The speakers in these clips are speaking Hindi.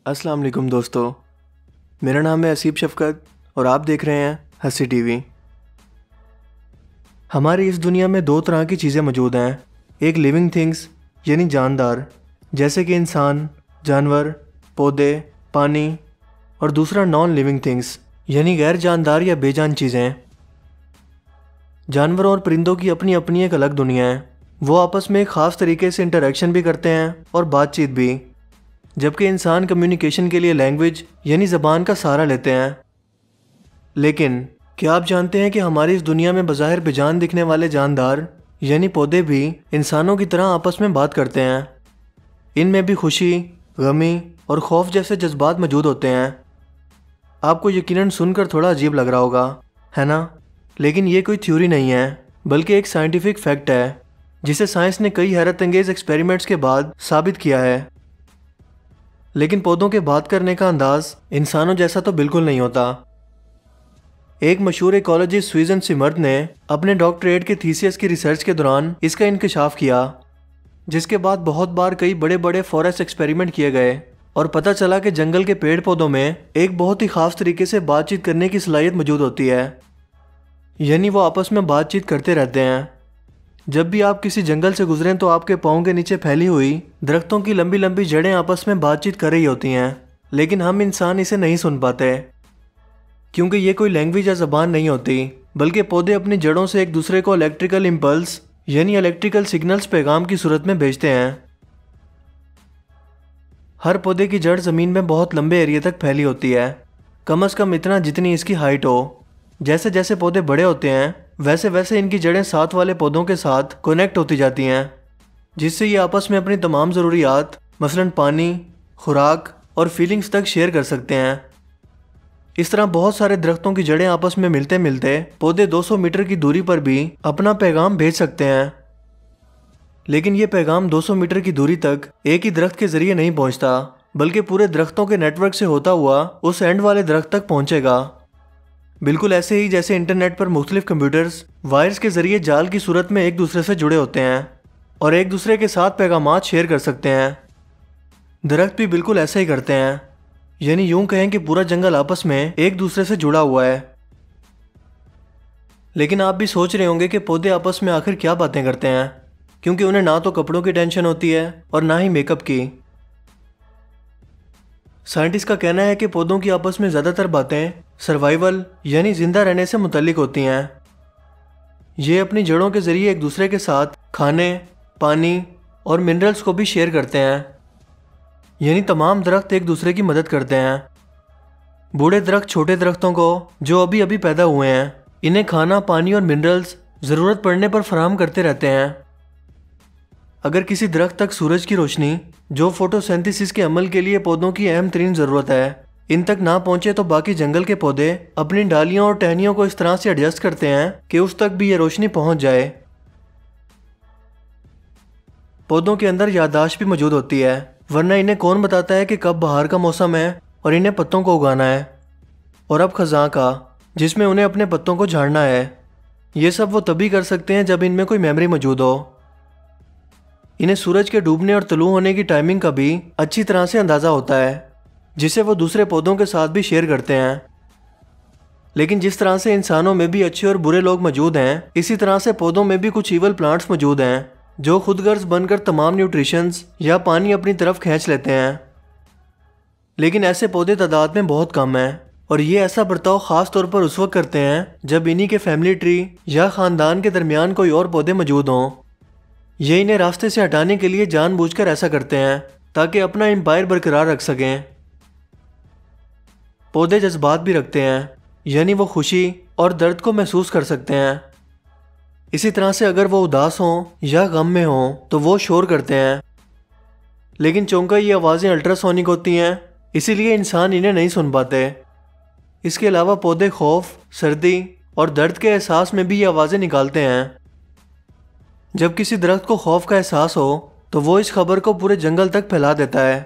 अस्सलाम वालेकुम दोस्तों। मेरा नाम है असीब शफ़क़त और आप देख रहे हैं हंसी टीवी। हमारी इस दुनिया में दो तरह की चीज़ें मौजूद हैं। एक लिविंग थिंग्स यानी जानदार, जैसे कि इंसान, जानवर, पौधे, पानी, और दूसरा नॉन लिविंग थिंग्स यानी गैर जानदार या बेजान चीज़ें। जानवरों और परिंदों की अपनी अपनी एक अलग दुनिया है। वो आपस में एक ख़ास तरीके से इंटरेक्शन भी करते हैं और बातचीत भी, जबकि इंसान कम्युनिकेशन के लिए लैंग्वेज यानी ज़बान का सहारा लेते हैं। लेकिन क्या आप जानते हैं कि हमारी इस दुनिया में बज़ाहिर बेजान दिखने वाले जानदार यानी पौधे भी इंसानों की तरह आपस में बात करते हैं। इनमें भी खुशी, गमी और खौफ जैसे जज्बात मौजूद होते हैं। आपको यकीनन सुनकर थोड़ा अजीब लग रहा होगा, है ना? लेकिन ये कोई थ्योरी नहीं है, बल्कि एक साइंटिफिक फैक्ट है जिसे साइंस ने कई हैरत अंगेज एक्सपेरिमेंट्स के बाद साबित किया है। लेकिन पौधों के बात करने का अंदाज इंसानों जैसा तो बिल्कुल नहीं होता। एक मशहूर इकोलॉजिस्ट स्वीजन सिमर्थ ने अपने डॉक्टरेट के थीसिस की रिसर्च के दौरान इसका इंकशाफ किया, जिसके बाद बहुत बार कई बड़े बड़े फॉरेस्ट एक्सपेरिमेंट किए गए और पता चला कि जंगल के पेड़ पौधों में एक बहुत ही खास तरीके से बातचीत करने की सलाहियत मौजूद होती है। यानी वो आपस में बातचीत करते रहते हैं। जब भी आप किसी जंगल से गुजरें तो आपके पाँव के नीचे फैली हुई दरख्तों की लंबी लंबी जड़ें आपस में बातचीत कर रही होती हैं, लेकिन हम इंसान इसे नहीं सुन पाते, क्योंकि ये कोई लैंग्वेज या ज़बान नहीं होती, बल्कि पौधे अपनी जड़ों से एक दूसरे को इलेक्ट्रिकल इम्पल्स यानी इलेक्ट्रिकल सिग्नल्स पैगाम की सूरत में भेजते हैं। हर पौधे की जड़ ज़मीन में बहुत लंबे एरिया तक फैली होती है, कम से कम इतना जितनी इसकी हाइट हो। जैसे जैसे पौधे बड़े होते हैं वैसे वैसे इनकी जड़ें साथ वाले पौधों के साथ कनेक्ट होती जाती हैं, जिससे ये आपस में अपनी तमाम ज़रूरियात मसलन पानी, खुराक और फीलिंग्स तक शेयर कर सकते हैं। इस तरह बहुत सारे दरख्तों की जड़ें आपस में मिलते मिलते पौधे 200 मीटर की दूरी पर भी अपना पैगाम भेज सकते हैं। लेकिन ये पैगाम 200 मीटर की दूरी तक एक ही दरख्त के जरिए नहीं पहुंचता, बल्कि पूरे दरख्तों के नेटवर्क से होता हुआ उस एंड वाले दरख्त तक पहुंचेगा। बिल्कुल ऐसे ही जैसे इंटरनेट पर मुख्तलिफ कंप्यूटर्स वायर्स के जरिए जाल की सूरत में एक दूसरे से जुड़े होते हैं और एक दूसरे के साथ पैगामात शेयर कर सकते हैं। दरख्त भी बिल्कुल ऐसा ही करते हैं। यानी यूं कहें कि पूरा जंगल आपस में एक दूसरे से जुड़ा हुआ है। लेकिन आप भी सोच रहे होंगे कि पौधे आपस में आखिर क्या बातें करते हैं, क्योंकि उन्हें ना तो कपड़ों की टेंशन होती है और ना ही मेकअप की। साइंटिस्ट का कहना है कि पौधों की आपस में ज़्यादातर बातें सर्वाइवल यानी जिंदा रहने से मुतल्लिक होती हैं। ये अपनी जड़ों के ज़रिए एक दूसरे के साथ खाने, पानी और मिनरल्स को भी शेयर करते हैं। यानी तमाम दरख्त एक दूसरे की मदद करते हैं। बूढ़े दरख्त छोटे दरख्तों को जो अभी अभी पैदा हुए हैं इन्हें खाना, पानी और मिनरल्स ज़रूरत पड़ने पर फराहम करते रहते हैं। अगर किसी दरख्त तक सूरज की रोशनी, जो फोटोसिंथेसिस के अमल के लिए पौधों की अहम तरीन ज़रूरत है, इन तक ना पहुंचे तो बाकी जंगल के पौधे अपनी डालियों और टहनियों को इस तरह से एडजस्ट करते हैं कि उस तक भी ये रोशनी पहुंच जाए। पौधों के अंदर याददाश्त भी मौजूद होती है, वरना इन्हें कौन बताता है कि कब बहार का मौसम है और इन्हें पत्तों को उगाना है और अब खज़ां का, जिसमें उन्हें अपने पत्तों को झाड़ना है। ये सब वो तभी कर सकते हैं जब इनमें कोई मेमोरी मौजूद हो। इन्हें सूरज के डूबने और तुलू होने की टाइमिंग का भी अच्छी तरह से अंदाज़ा होता है, जिसे वो दूसरे पौधों के साथ भी शेयर करते हैं। लेकिन जिस तरह से इंसानों में भी अच्छे और बुरे लोग मौजूद हैं, इसी तरह से पौधों में भी कुछ ईवल प्लांट्स मौजूद हैं जो खुदगर्ज बनकर तमाम न्यूट्रिशंस या पानी अपनी तरफ खींच लेते हैं। लेकिन ऐसे पौधे तादाद में बहुत कम हैं और ये ऐसा बर्ताव ख़ास तौर पर उस वक्त करते हैं जब इन्हीं के फैमिली ट्री या ख़ानदान के दरमियान कोई और पौधे मौजूद हों। ये इन्हें रास्ते से हटाने के लिए जानबूझकर ऐसा करते हैं ताकि अपना एम्पायर बरकरार रख सकें। पौधे जज्बात भी रखते हैं, यानी वो खुशी और दर्द को महसूस कर सकते हैं। इसी तरह से अगर वो उदास हों या गम में हों तो वो शोर करते हैं। लेकिन चूंकि ये आवाज़ें अल्ट्रासोनिक होती हैं, इसीलिए इंसान इन्हें नहीं सुन पाते। इसके अलावा पौधे खौफ, सर्दी और दर्द के एहसास में भी ये आवाज़ें निकालते हैं। जब किसी दरख्त को खौफ का एहसास हो तो वो इस खबर को पूरे जंगल तक फैला देता है।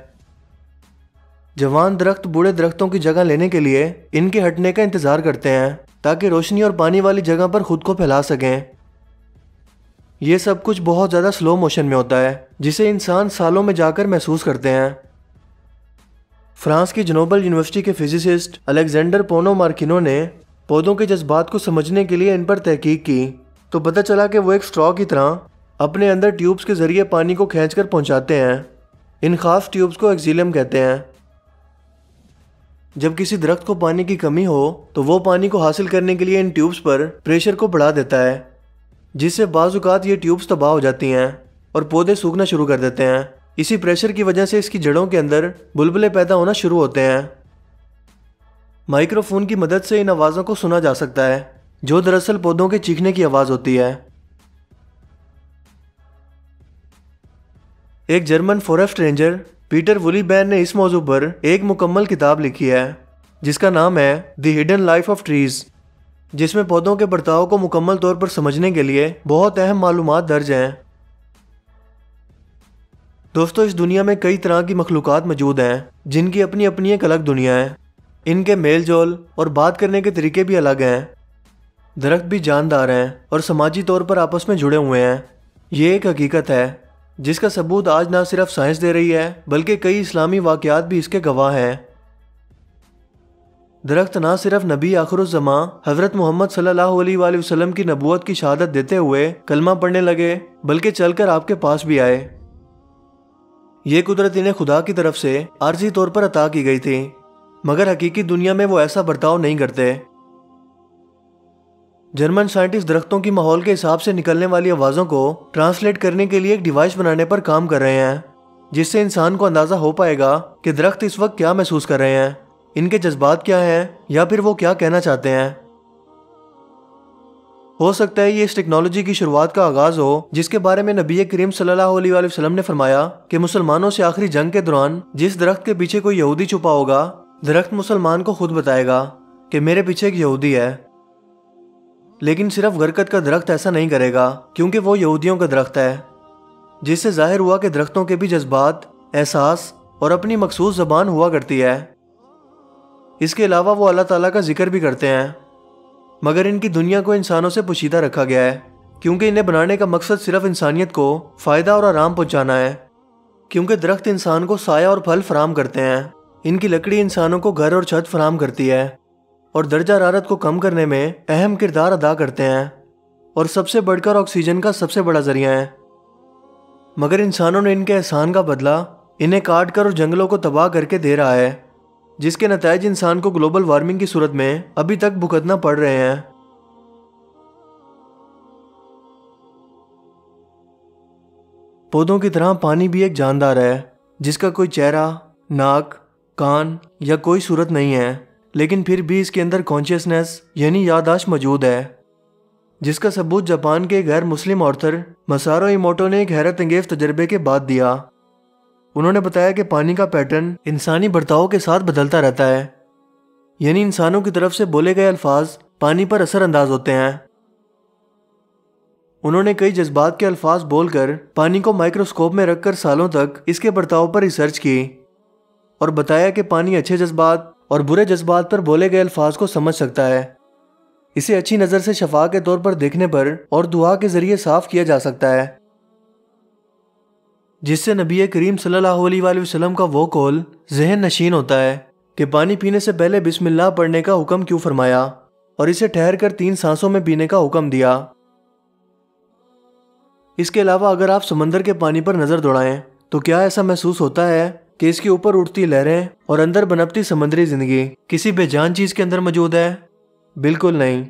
जवान दरख्त बूढ़े दरख्तों की जगह लेने के लिए इनके हटने का इंतज़ार करते हैं ताकि रोशनी और पानी वाली जगह पर खुद को फैला सकें। ये सब कुछ बहुत ज़्यादा स्लो मोशन में होता है, जिसे इंसान सालों में जाकर महसूस करते हैं। फ्रांस की जनोबल यूनिवर्सिटी के फिजिसिस्ट अलेक्जेंडर पोनोमार्किनो ने पौधों के जज्बात को समझने के लिए इन पर तहकीक की तो पता चला कि वो एक स्ट्रॉ की तरह अपने अंदर ट्यूब्स के जरिए पानी को खींचकर पहुंचाते हैं। इन खास ट्यूब्स को एक्सिलियम कहते हैं। जब किसी दरख्त को पानी की कमी हो तो वो पानी को हासिल करने के लिए इन ट्यूब्स पर प्रेशर को बढ़ा देता है, जिससे बाज़-औक़ात ये ट्यूब्स तबाह हो जाती हैं और पौधे सूखना शुरू कर देते हैं। इसी प्रेशर की वजह से इसकी जड़ों के अंदर बुलबुले पैदा होना शुरू होते हैं। माइक्रोफोन की मदद से इन आवाज़ों को सुना जा सकता है, जो दरअसल पौधों के चीखने की आवाज़ होती है। एक जर्मन फॉरेस्ट रेंजर पीटर वुलीबैन ने इस मौजू पर एक मुकम्मल किताब लिखी है जिसका नाम है the hidden life of trees, जिसमें पौधों के बर्ताव को मुकम्मल तौर पर समझने के लिए बहुत अहम मालूमात दर्ज हैं। दोस्तों, इस दुनिया में कई तरह की मखलूक़ात मौजूद हैं जिनकी अपनी अपनी एक अलग दुनिया है। इनके मेल जोल और बात करने के तरीके भी अलग हैं। दरख्त भी जानदार हैं और समाजी तौर पर आपस में जुड़े हुए हैं। ये एक हकीकत है जिसका सबूत आज ना सिर्फ साइंस दे रही है बल्कि कई इस्लामी वाक़यात भी इसके गवाह हैं। दरख्त ना सिर्फ नबी आखिरुज़्ज़मां हज़रत मोहम्मद सल्लल्लाहु अलैहि वसल्लम की नबूवत की शहादत देते हुए कलमा पढ़ने लगे बल्कि चलकर आपके पास भी आए। ये कुदरत इन्हें खुदा की तरफ से आर्जी तौर पर अता की गई थी, मगर हकीकी दुनिया में वो ऐसा बर्ताव नहीं करते। जर्मन साइंटिस्ट दरख्तों की माहौल के हिसाब से निकलने वाली आवाज़ों को ट्रांसलेट करने के लिए एक डिवाइस बनाने पर काम कर रहे हैं, जिससे इंसान को अंदाज़ा हो पाएगा कि दरख्त इस वक्त क्या महसूस कर रहे हैं, इनके जज्बात क्या हैं या फिर वो क्या कहना चाहते हैं। हो सकता है ये इस टेक्नोलॉजी की शुरुआत का आगाज़ हो जिसके बारे में नबी करीम सल्लल्लाहु अलैहि वसल्लम ने फरमाया कि मुसलमानों से आखिरी जंग के दौरान जिस दरख्त के पीछे कोई यहूदी छुपा होगा, दरख्त मुसलमान को खुद बताएगा कि मेरे पीछे एक यहूदी है। लेकिन सिर्फ गरकत का दरख्त ऐसा नहीं करेगा, क्योंकि वो यहूदियों का दरख्त है, जिससे जाहिर हुआ कि दरख्तों के भी जज्बात, एहसास और अपनी मखसूस ज़बान हुआ करती है। इसके अलावा वो अल्लाह ताला का जिक्र भी करते हैं, मगर इनकी दुनिया को इंसानों से पोशीदा रखा गया है, क्योंकि इन्हें बनाने का मकसद सिर्फ इंसानियत को फ़ायदा और आराम पहुँचाना है। क्योंकि दरख्त इंसान को साया और फल फराम करते हैं, इनकी लकड़ी इंसानों को घर और छत फराम करती है और दर्जा हरारत को कम करने में अहम किरदार अदा करते हैं और सबसे बढ़कर ऑक्सीजन का सबसे बड़ा जरिया है। मगर इंसानों ने इनके एहसान का बदला इन्हें काट कर और जंगलों को तबाह करके दे रहा है, जिसके नतीजे इंसान को ग्लोबल वार्मिंग की सूरत में अभी तक भुगतना पड़ रहे हैं। पौधों की तरह पानी भी एक जानदार है जिसका कोई चेहरा, नाक, कान या कोई सूरत नहीं है, लेकिन फिर भी इसके अंदर कॉन्शियसनेस यानी याददाश्त मौजूद है, जिसका सबूत जापान के गैर मुस्लिम ऑर्थर मसारो इमोटो ने एक हैरत अंगेज तजर्बे के बाद दिया। उन्होंने बताया कि पानी का पैटर्न इंसानी बर्ताव के साथ बदलता रहता है, यानी इंसानों की तरफ से बोले गए अल्फाज पानी पर असर अंदाज होते हैं। उन्होंने कई जज्बात के अल्फाज बोलकर पानी को माइक्रोस्कोप में रखकर सालों तक इसके बर्ताव पर रिसर्च की और बताया कि पानी अच्छे जज्बात और बुरे जज्बात पर बोले गए अल्फाज को समझ सकता है। इसे अच्छी नज़र से शफा के तौर पर देखने पर और दुआ के जरिए साफ किया जा सकता है, जिससे नबी करीम सल्लल्लाहु अलैहि वसल्लम का वो कौल ज़हन नशीन होता है कि पानी पीने से पहले बिस्मिल्लाह पढ़ने का हुक्म क्यों फरमाया और इसे ठहर कर 3 सांसों में पीने का हुक्म दिया। इसके अलावा अगर आप समंदर के पानी पर नज़र दौड़ाएं तो क्या ऐसा महसूस होता है कि इसके ऊपर उठती लहरें और अंदर बनपती समंदरी जिंदगी किसी बेजान चीज़ के अंदर मौजूद है? बिल्कुल नहीं,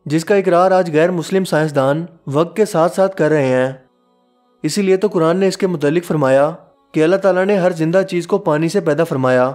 जिसका इकरार आज गैर मुस्लिम साइंसदान वक्त के साथ साथ कर रहे हैं। इसीलिए तो कुरान ने इसके मुतालिक फरमाया कि अल्लाह ताला ने हर जिंदा चीज़ को पानी से पैदा फरमाया